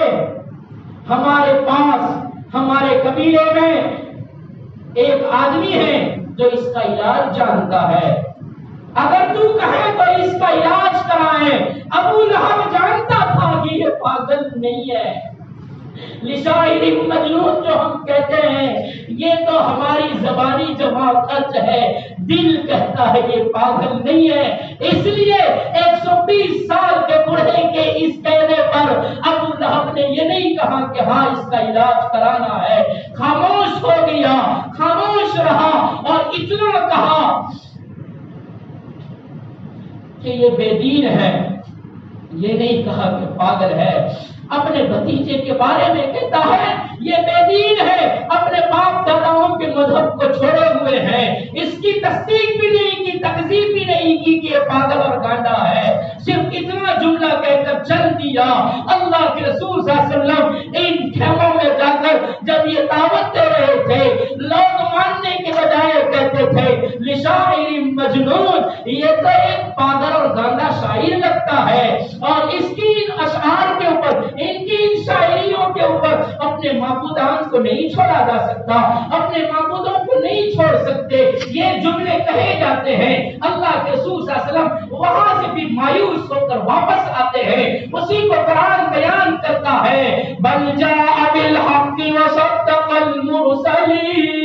ہمارے پاس ہمارے قبیلے میں ایک آدمی ہے جو اس کا علاج جانتا ہے, اگر تو کہے تو اس کا علاج کرائیں. ابو لہب جانتا تھا کہ یہ پاگل نہیں ہے. لشاعر مجنون جو ہم کہتے ہیں یہ تو ہماری زبانی جماعت ہے, دل کہتا ہے یہ پاگل نہیں ہے. اس لیے 120 سال کے بوڑھے کے اس کہنے پر ابو لہب نے یہ نہیں کہا کہ ہاں اس کا علاج کرانا ہے, خاموش ہو گیا, خاموش رہا اور اتنا کہا کہ یہ بے دین ہے. یہ نہیں کہا کہ پاگل ہے. اپنے بھتیجے کے بارے میں کہتا ہے یہ بے دین ہے, اپنے باپ داداؤں کے مذہب کو چھوڑے ہوئے ہیں, اس کی تصدیق بھی نہیں کی, تکذیب بھی نہیں کی کہ یہ پاگل اور گانڈا ہے. صرف اتنا جملہ کہہ کر چل دیا. اللہ کے رسول صلی اللہ علیہ وسلم ان خیموں میں جا کر جب یہ دعوت دے رہے تھے, لوگ ماننے کے بجائے کہتے تھے لشاعر مجنون, یہ تو ایک پاگل اور گانڈا شاعر لگتا ہے, اور اس کی ان اشعار کے اوپر, ان کی ان شاعریوں کے اوپر اپنے معبودان کو نہیں چھوڑا جا سکتا, اپنے معبودوں کو نہیں چھوڑ سکتے. یہ جملے کہے جاتے ہیں. اللہ کے رسول صلی اللہ علیہ وسلم وہاں سے بھی مایوس ہو کر واپس آتے ہیں. اسی کو قرآن بیان کرتا ہے, بل جاء بالحق وصدق المرسلین.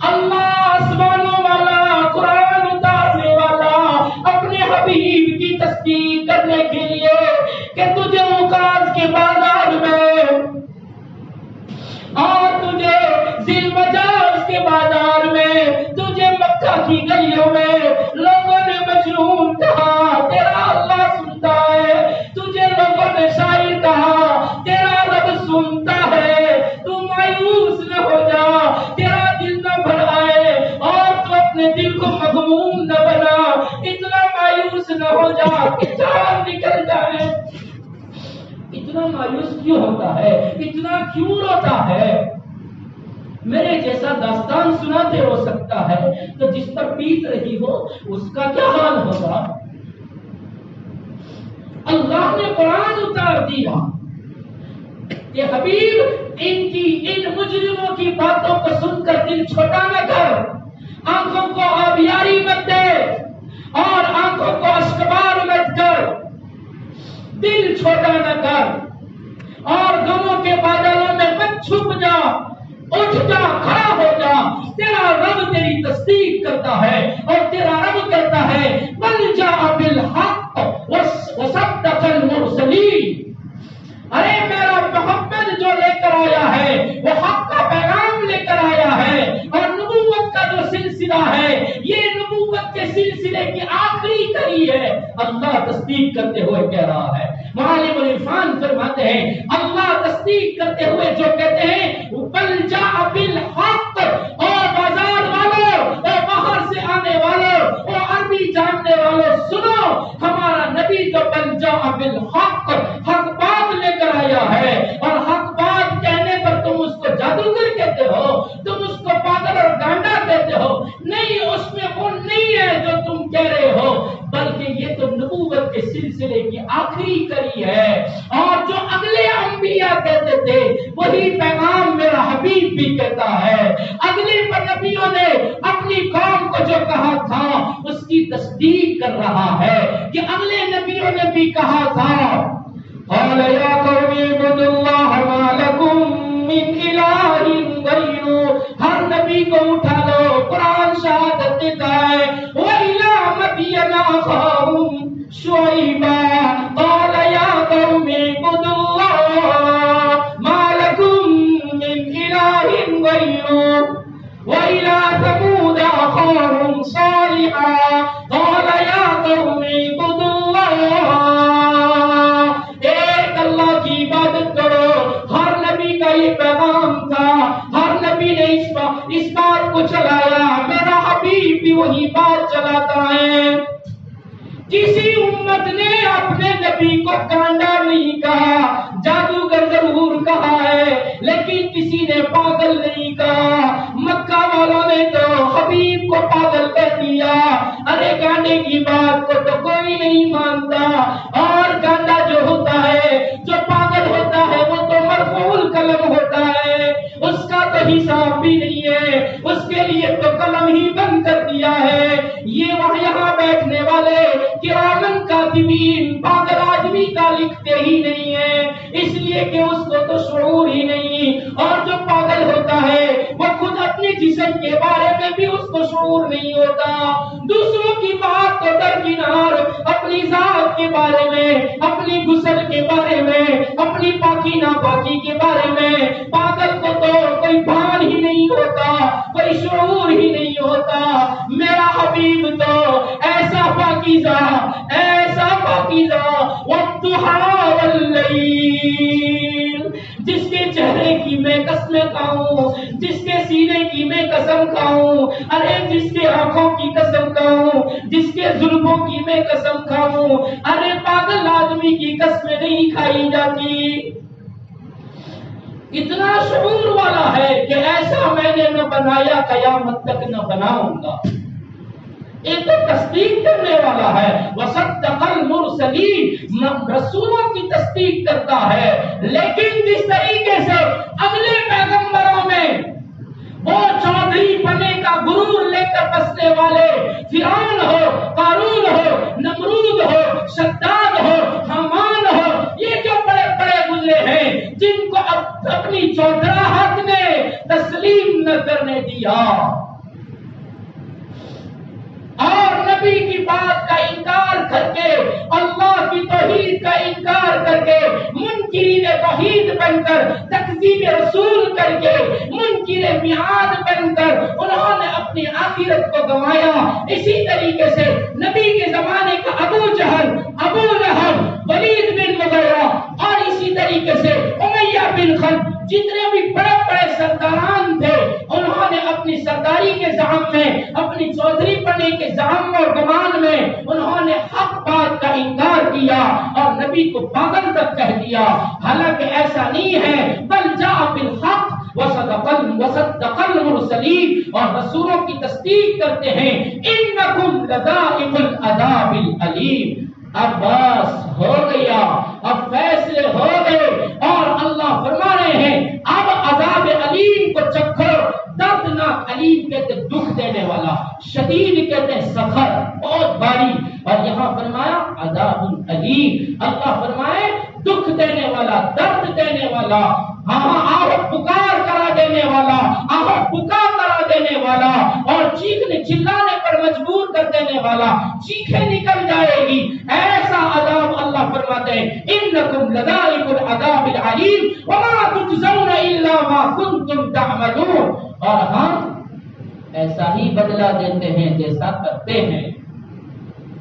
اللہ آسمانوں والا, قرآن اتارنے والا, اپنے حبیب کی تصدیق کرنے کے لیے کہ تجھے اوقاز کے بازار میں اور تجھے ذی المجاز کے بازار میں, تجھے مکہ کی گلیوں میں لوگوں نے مجنون کہا, تیرا اللہ سنتا ہے. تجھے لوگوں نے شاعر کہا, تیرا رب سنتا ہے. تو مایوس نہ ہو جا, تیرا دل نہ بھر آئے, اور تو اپنے دل کو مغموم نہ بنا, اتنا مایوس نہ ہو جا کہ جان نکل جائے. اتنا مایوس کیوں ہوتا ہے, اتنا کیوں روتا ہے؟ میرے جیسا داستان سناتے ہو سکتا ہے تو جس پر بیت رہی ہو اس کا کیا حال ہوگا؟ اللہ نے قرآن اتار دیا کہ حبیب ان مجرموں کی باتوں کو سن کر دل چھوٹا نہ کر, آنکھوں کو آبیاری مت دے اور آنکھوں کو اشکبار مت کر, دل چھوٹا نہ کر اور غموں کے بادلوں میں مت چھپ جا, اٹھ جا, کھڑا ہو جا. تیرا رب تیری تصدیق کرتا ہے اور تیرا رب کہتا ہے بل جاء بالحق وصدق المرسلین. کے سلسلے کی آخری کڑی ہے، اللہ تصدیق کرتے ہوئے کہہ رہا ہے۔ معالم العرفان فرماتے ہیں اللہ تصدیق کرتے ہوئے جو کہتے ہیں بل جاء بالحق، اور بازار والوں اور باہر سے آنے والوں اور عربی جاننے والوں سنو، ہمارا نبی تو بل جاء بالحق، حق بات لے کر آیا ہے، اور حق بات کہنے پر تم اس کو جادوگر کہتے ہو، تم اس کو پاگل اور گانڈا کہتے ہو، نہیں، اس میں وہ نہیں ہے جو تم کہہ رہے ہو، بلکہ یہ تو نبوت کے سلسلے کی آخری کڑی ہے، اور جو اگلے انبیاء کہتے تھے وہی پیغام میرا حبیب بھی کہتا ہے۔ اگلے نبیوں نے اپنی قوم کو جو کہا تھا اس کی تصدیق کر رہا ہے کہ اگلے نبیوں نے بھی کہا تھا قال یا قوم اعبدوا اللہ ما لکم من الہ غیرہ۔ ہر نبی کو اٹھا لو، قرآن شہادت دیتا ہے وَإِلَىٰ مَدْيَنَ أَخَاهُمْ شُعَيْبًا قَالَ يَا قَوْمِ اعْبُدُوا اللَّهَ مَا لَكُم مِّنْ إِلَٰهٍ غَيْرُهُ وَإِلَىٰ ثَمُودَ أَخَاهُمْ صَالِحًا قَالَ يَا قَوْمِ اعْبُدُوا اللَّهَ۔ ایک اللہ کی عبادت کرو، ہر نبی کا یہ پیغام تھا، ہر نبی نے اس بات کو چلایا، میرا حبیب بھی وہی بات چلاتا ہے۔ کسی امت نے اپنے نبی کو کانڈا نہیں کہا، جادوگر ضرور کہا ہے، لیکن کسی نے پاگل نہیں کہا۔ مکہ والوں نے تو حبیب کو پاگل کہہ دیا، ارے گانڈے کی بات کو تو کوئی نہیں مانتا، اور گانڈا جو ہوتا ہے، جو پاگل ہوتا ہے، وہ تو مرفوع القلم ہوتا ہے، اس کا تو حساب بھی نہیں ہے، اس کے لیے تو قلم ہی بند کر دیا ہے۔ یہ وہاں یہاں بیٹھنے والے کرامن کاتبین پاگل آدمی کا لکھتے ہی نہیں ہے، اس لیے کہ اس کو تو شعور ہی نہیں، اور جو پاگل ہوتا ہے وہ خود اپنے جسم کے بارے میں بھی اس کو شعور نہیں ہوتا، دوسروں کی بات کو درکنار اپنی ذات کے بارے میں، اپنی غسل کے بارے میں، اپنی پاکی ناپاکی کے بارے میں، پاگل کو تو کوئی بھان ہی نہیں ہوتا، کوئی شعور ہی نہیں ہوتا۔ میرا حبیب تو ایسا پاکیزہ، ایسا پاکیزہ والضحیٰ واللیل، جس کے چہرے کی میں قسمیں کھاؤں، جس کے سینے کی میں قسم کھاؤں، ارے جس کے آنکھوں کی قسم کھاؤں، جس کے زلفوں کی میں قسم کھاؤں، ارے پاگل آدمی کی قسمیں نہیں کھائی جاتی۔ اتنا شعور والا ہے کہ ایسا میں نے نہ بنایا، قیامت تک نہ بناؤں گا۔ ایک تو تصدیق کرنے والا ہے، وصدق المرسلین، رسولوں کی تصدیق کرتا ہے، لیکن جس طریقے سے اگلے پیغمبروں میں وہ چودھری بنے کا غرور لے کر بسنے والے فرعون ہو، قارون ہو، نمرود ہو، شداد ہو، حامان ہو، یہ جو بڑے بڑے گزرے ہیں جن کو اپنی چودراہٹ نے تسلیم نہ کرنے دیا اور نبی کی بات کا انکار کر کے، اللہ کی توحید کا انکار کر کے، منکرین توحید بن کر، تکذیب رسول کر کے، منکر میعاد بن کر انہوں نے اپنی آخرت کو گنوایا۔ اسی طریقے سے نبی کے زمانے کا ابو جہل، ابو لہب، ولید بن مغیرہ، اور اسی طریقے سے امیہ بن خلف، جتنے بھی بڑے بڑے سرداران تھے، انہوں نے اپنی سرداری کے زعم میں، اپنی چودھری پنے کے زعم اور گمان میں انہوں نے حق بات کا انکار کیا اور نبی کو پاگل تک کہہ دیا، حالانکہ ایسا نہیں ہے، بل جاء بالحق وصدق المرسلین، اور رسولوں کی تصدیق کرتے ہیں، انکم لذائق العذاب العلیم۔ اب بس ہو گیا، اب فیصلے ہو گئے، اور اللہ فرما رہے ہیں اب عذاب علیم کو چکھو۔ دردناک، علیم کہتے دکھ دینے والا، شدید کہتے سخت، بہت بھاری، اور یہاں فرمایا عذاب علیم، اللہ فرمائے دکھ دینے والا، درد دینے والا، آہ پکار کرا دینے والا، آہ پکار کرا دینے والا، اور چیخنے چلانے پر مجبور کر دینے والا، چیخیں نکل جائے گی، ایسا عذاب اللہ فرماتے ہیں انکم لذائق العذاب العلیم وما تجزون الا ما کنتم تعملون۔ اور ہم ایسا ہی بدلہ دیتے ہیں جیسا کرتے ہیں.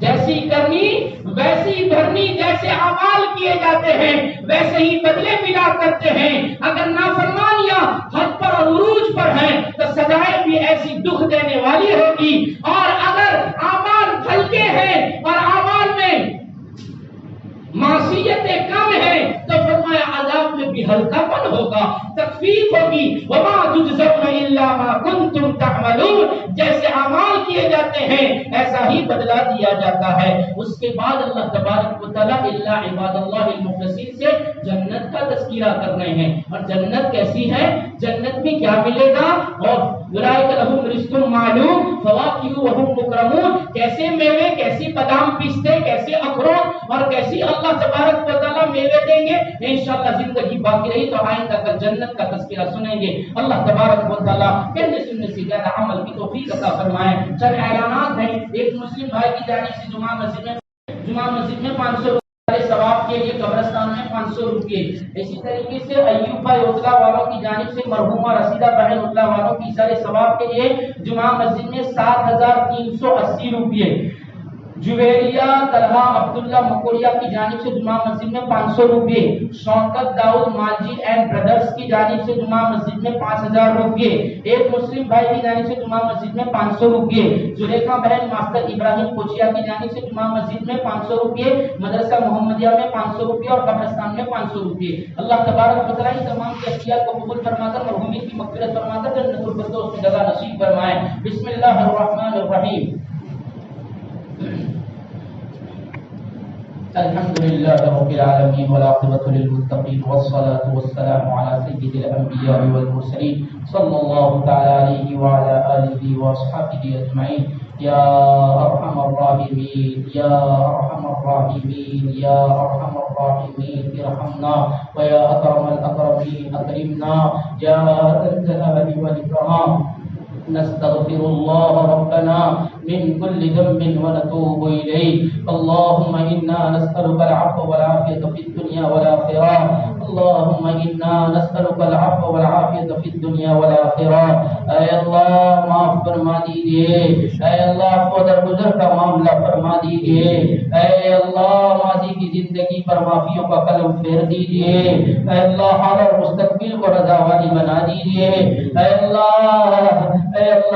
جیسی کرنی ویسی بھرنی، جیسے اعمال کیے جاتے ہیں ویسے ہی بدلے ملا کرتے ہیں. اگر نافرمانیاں حد پر اور عروج پر ہیں تو سزائیں بھی ایسی دکھ دینے والی ہوگی، اور اگر اعمال ہلکے ہیں اور اعمال میں معصیتیں کم ہیں تو فرمایا عذاب میں بھی ہلکا پن ہوگا، تخفیف ہوگی. وما تجزون الا ما کنتم تعملون، جیسے اعمال کیے جاتے ہیں ایسا ہی بدلہ دیا جاتا ہے. اس کے بعد اللہ تبارک و تعالی الا عباد اللہ المخلصین سے جنت کا تذکرہ کر رہے ہیں. اور جنت کیسی ہے، جنت میں کیا ملے گا؟ اور اولئک لهم رزق معلوم فواکہ وهم مکرمون، کیسے میوے، کیسی بادام پستے، کیسے اخروٹ اور کیسی اللہ تبارک و تعالی میوے دیں گے. انشاءاللہ زندگی باقی رہی تو آئندہ کل جنت کا تذکرہ سنیں گے. اللہ تبارک و تعالی کہنے سننے سے زیادہ عمل کی توفیق عطا فرمائے. چند اعلانات ہیں. ایک مسلم بھائی کی جانب سے جمعہ مسجد میں 500 ثواب کے لیے، قبرستان میں 500 روپے. اسی طریقے سے ایوب بھائی اوتلا والوں کی جانب سے مرحومہ رسیدہ بہن اوتلا والوں کی سارے ثواب کے لیے جمعہ مسجد میں 7380 روپے. جویریہ طلحہ عبداللہ مکوڑیا کی جانب سے جمعہ مسجد میں 500 روپے. شوکت داؤد ماجد اینڈ برادرز کی جانب سے جمعہ مسجد میں 5000 روپے. ایک مسلم بھائی کی جانب سے جمعہ مسجد میں 500 روپے. زلیخا بہن ماسٹر ابراہیم کوچیا کی جانب سے جمعہ مسجد میں 500 روپے. مدرسہ محمدیہ میں 500 روپے اور قبرستان میں 500 روپے. اللہ تبارک و تعالی تمام کے اختیار کو قبول فرما کر مرحومین کی مغفرت فرما کر جنت الفردوس میں جگہ نصیب فرمائے. بسم اللہ الرحمن الرحیم. الحمد لله رب العالمين والعاقبة للمتقين والصلاة والسلام على سيد الأنبياء والمرسلين صلى الله تعالى عليه وعلى آله وأصحابه أجمعين. يا أرحم الراحمين يا أرحم الراحمين يا أرحم الراحمين ارحمنا، ويا أكرم الأكرمين أكرمنا، يا ذا الجلال والإكرام. نستغفر الله ربنا من كل ذنب ونتوب إليه. اللهم إنا نسألك العفو والعافية في الدنيا والآخرة. اللهم إنا نسألك العفو والعافية في الدنيا والآخرة. اے اللہ معاف فرما دیجئے، اے اللہ عفو درگزر کا معاملہ فرما دیجئے، اے اللہ ماضی کی زندگی پر معافیوں کا قلم پھیر دیجئے، اے اللہ حال اور مستقبل کو رضا والی بنا دیجئے. اے اللہ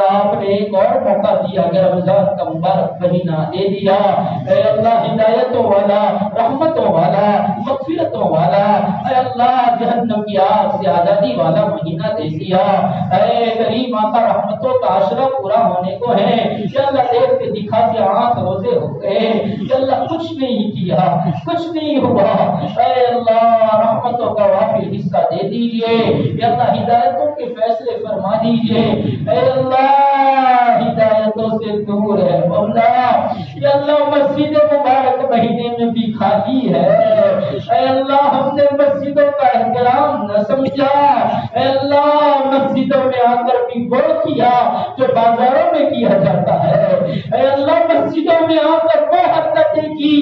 آپ نے ایک اور موقع دیا کہ رمضان کا مبارک مہینہ دے دیا. اے اللہ ہدایتوں والا، رحمتوں والا، مغفرتوں والا، اے اللہ جہنم کی آگ سے آزادی والا مہینہ دے دیا. اے کریم آقا رحمتوں کا عشرہ پورا ہونے کو ہے. یا اللہ دیکھ کے دکھا کے آنکھ روزے ہو گئے، یا اللہ کچھ نہیں کیا، کچھ نہیں ہوا. اے اللہ رحمتوں کا وافر حصہ دے دیجئے. یا اللہ ہدایتوں کے فیصلے فرما دیجئے. اے اللہ ہدایتوں سے دور ہے مولا. یا اللہ مسجد مبارک مہینے میں بھی خالی ہے. اے اللہ ہم نے مسجدوں کا احترام نہ سمجھا. اے اللہ مسجدوں میں آ کر بھی وہ کیا جو بازاروں میں کیا جاتا ہے. اے اللہ مسجدوں میں آ کر وہ حرکتیں کی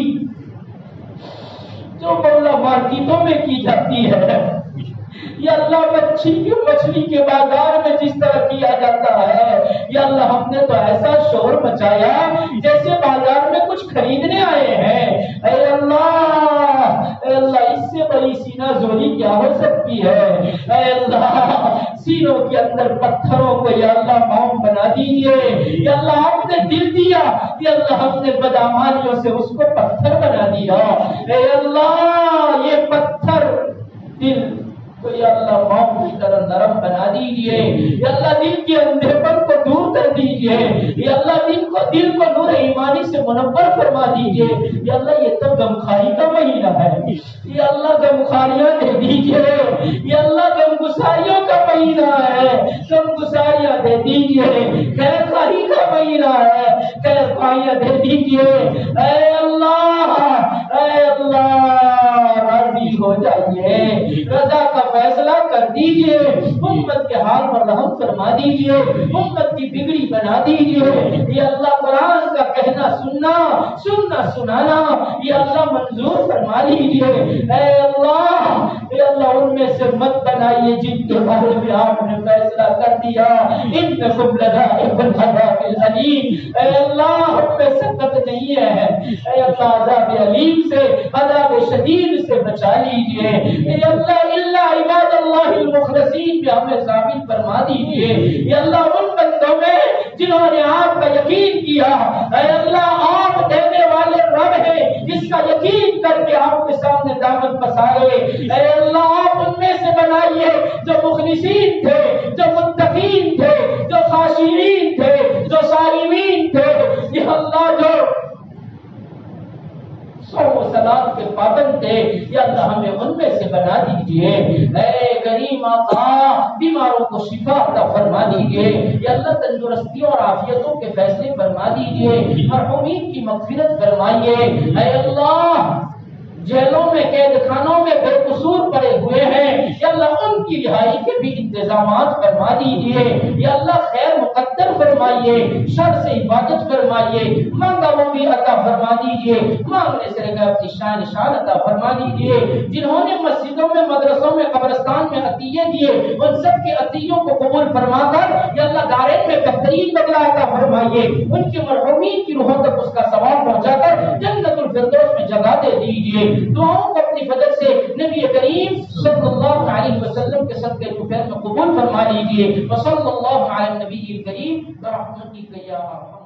جو مولا مارکیٹوں میں کی جاتی ہے. یا اللہ مچھلی کے بازار میں جس طرح کیا جاتا ہے، یا اللہ ہم نے تو ایسا شور مچایا جیسے بازار میں کچھ خریدنے آئے ہیں. اے اللہ اس سے بڑی سینہ زوری کیا ہو سکتی ہے. اے اللہ سینوں کے اندر پتھروں کو یا اللہ موم بنا دیجئے. یا اللہ آپ نے دل دیا، یا اللہ ہم نے بدامالیوں سے اس کو پتھر بنا دیا. اے اللہ یہ پتھر دل تو یا اللہ موم کی طرح نرم بنا دیجئے. یا اللہ دل کے اندھے پن کو دور کر دیجئے. یا اللہ دل کو نور ایمانی سے منور فرما دیجئے. یا اللہ یہ تو غمخواری کا مہینہ ہے. یا اللہ غمخواریاں دے دیجئے. یا اللہ غمگساریوں کا مہینہ ہے، غمگساریاں دے دیجئے. خیر خواہی کا مہینہ ہے، خیر خواہیاں دے دیجئے. اے اللہ راضی ہو جائیے، رضا کا فیصلہ کر دیجئے. امت کے حال پر رحم فرما دیجئے، امت کی بگڑی بنا دیجئے. یہ اللہ قرآن کا کہنا سننا سنانا یہ اللہ منظور فرما لیجیے۔ اے اللہ ان میں سے مت بنائیے جن کے بارے میں آپ نے فیصلہ کر دیا انکم لذائق العذاب العلیم۔ اے اللہ ہم میں سکت نہیں ہے، اے اللہ عذاب علیم سے، عذاب شدید سے بچا لیجیے۔ اے اللہ الا عباد اللہ المخلصین پہ ہمیں ثابت فرما دیجیے۔ اے اللہ ان بندوں میں جنہوں نے آپ کا یقین کیا، اے اللہ آپ دینے والے رب ہیں جس کا یقین کر کے آپ کے سامنے دعوت پسارے، اے اللہ آپ ان میں سے بنائیے جو مخلصین تھے، جو متقین تھے، جو خاشعین تھے، جو صائمین تھے، یہ اللہ جو صوم و صلات کے پابند تھے، یا اللہ ہمیں ان میں سے بنا دیجئے۔ اے کریم آقا بیماروں کو شفا عطا فرما دیجئے، یا اللہ تندرستیوں اور عافیتوں کے فیصلے فرما دیجئے، مرحومین کی مغفرت فرمائیے۔ اے اللہ جیلوں میں قید خانوں میں بے قصور پڑے ہوئے ہیں، یا اللہ ان کی رہائی کے بھی انتظامات فرما دیجئے، یا اللہ خیر مقدر فرمائیے، شر سے حفاظت فرمائیے، مانگا وہ بھی عطا فرما دیجئے، مانگنے سے لگا اپنی شان عطا فرما دیجئے۔ جنہوں نے مسجدوں میں مدرسوں میں قبرستان میں عطیے دیے ان سب کے عطیوں کو قبول فرما کر یا اللہ دارین میں بہترین بدلہ عطا فرمائیے، ان کے مرحومین کی روحوں تک اس کا ثواب پہنچا کر جنت الفردوس میں جگہ دے دیجئے۔ دعاؤں کو اپنی فضل سے نبی کریم صلی اللہ علیہ وسلم کے صدقے میں قبول فرما لیجیے۔ وصلی اللہ علی النبی الکریم برحمتک یا ارحم